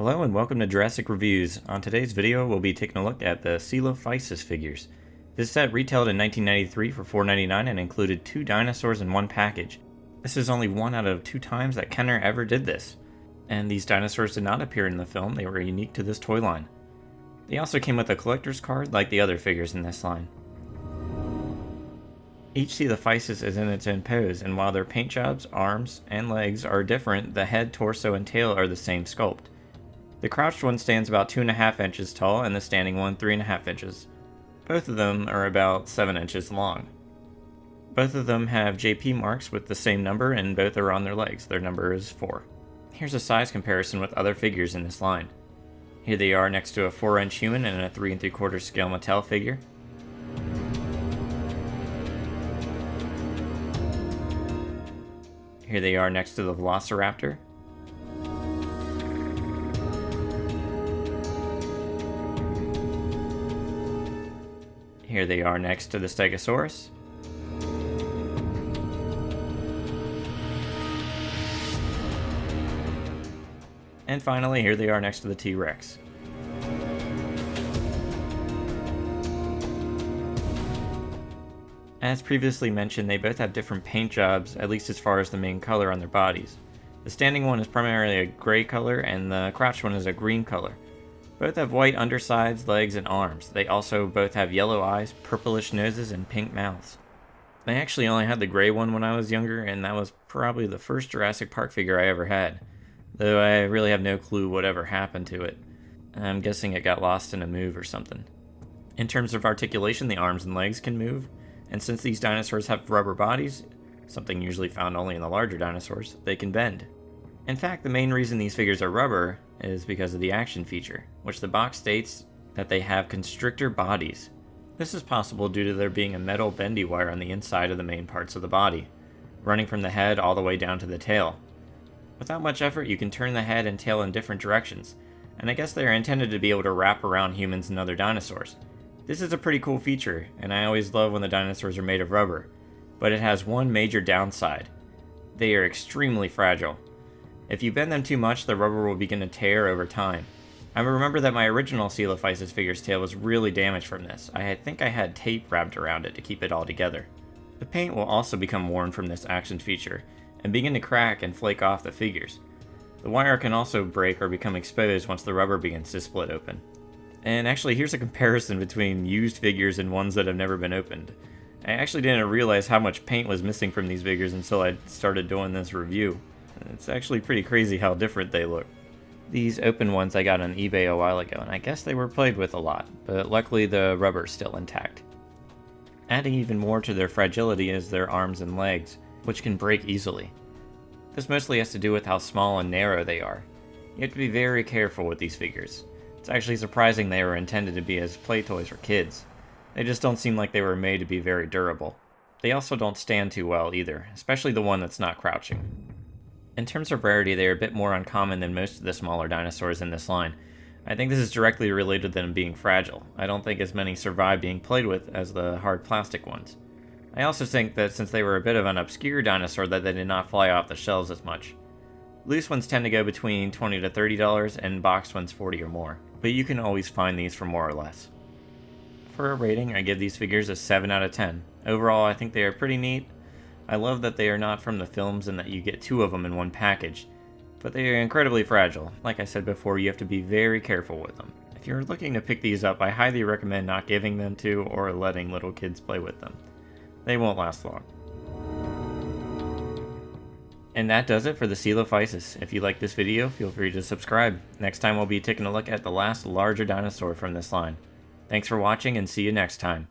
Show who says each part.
Speaker 1: Hello and welcome to Jurassic Reviews. On today's video, we'll be taking a look at the Coelophysis figures. This set retailed in 1993 for $4.99 and included 2 dinosaurs in one package. This is only one out of 2 times that Kenner ever did this. And these dinosaurs did not appear in the film, they were unique to this toy line. They also came with a collector's card like the other figures in this line. Each Coelophysis is in its own pose, and while their paint jobs, arms, and legs are different, the head, torso, and tail are the same sculpt. The crouched one stands about 2.5 inches tall, and the standing one 3.5 inches. Both of them are about 7 inches long. Both of them have JP marks with the same number, and both are on their legs. Their number is 4. Here's a size comparison with other figures in this line. Here they are next to a 4-inch human and a 3 3/4 scale Mattel figure. Here they are next to the Velociraptor. Here they are next to the Stegosaurus. And finally, here they are next to the T-Rex. As previously mentioned, they both have different paint jobs, at least as far as the main color on their bodies. The standing one is primarily a gray color, and the crouched one is a green color. Both have white undersides, legs, and arms. They also both have yellow eyes, purplish noses, and pink mouths. I actually only had the gray one when I was younger, and that was probably the first Jurassic Park figure I ever had, though I really have no clue whatever happened to it. I'm guessing it got lost in a move or something. In terms of articulation, the arms and legs can move, and since these dinosaurs have rubber bodies, something usually found only in the larger dinosaurs, they can bend. In fact, the main reason these figures are rubber is because of the action feature, which the box states that they have constrictor bodies. This is possible due to there being a metal bendy wire on the inside of the main parts of the body, running from the head all the way down to the tail. Without much effort, you can turn the head and tail in different directions, and I guess they are intended to be able to wrap around humans and other dinosaurs. This is a pretty cool feature, and I always love when the dinosaurs are made of rubber, but it has one major downside. They are extremely fragile. If you bend them too much, the rubber will begin to tear over time. I remember that my original Coelophysis figure's tail was really damaged from this. I think I had tape wrapped around it to keep it all together. The paint will also become worn from this action feature, and begin to crack and flake off the figures. The wire can also break or become exposed once the rubber begins to split open. And actually, here's a comparison between used figures and ones that have never been opened. I actually didn't realize how much paint was missing from these figures until I started doing this review. It's actually pretty crazy how different they look. These open ones I got on eBay a while ago, and I guess they were played with a lot, but luckily the rubber's still intact. Adding even more to their fragility is their arms and legs, which can break easily. This mostly has to do with how small and narrow they are. You have to be very careful with these figures. It's actually surprising they were intended to be as play toys for kids. They just don't seem like they were made to be very durable. They also don't stand too well either, especially the one that's not crouching. In terms of rarity, they are a bit more uncommon than most of the smaller dinosaurs in this line. I think this is directly related to them being fragile. I don't think as many survive being played with as the hard plastic ones. I also think that since they were a bit of an obscure dinosaur, that they did not fly off the shelves as much. Loose ones tend to go between $20 to $30 and boxed ones $40 or more, but you can always find these for more or less. For a rating, I give these figures a 7 out of 10. Overall, I think they are pretty neat. I love that they are not from the films and that you get 2 of them in one package, but they are incredibly fragile. Like I said before, you have to be very careful with them. If you're looking to pick these up, I highly recommend not giving them to or letting little kids play with them. They won't last long. And that does it for the Coelophysis. If you like this video, feel free to subscribe. Next time we'll be taking a look at the last larger dinosaur from this line. Thanks for watching and see you next time.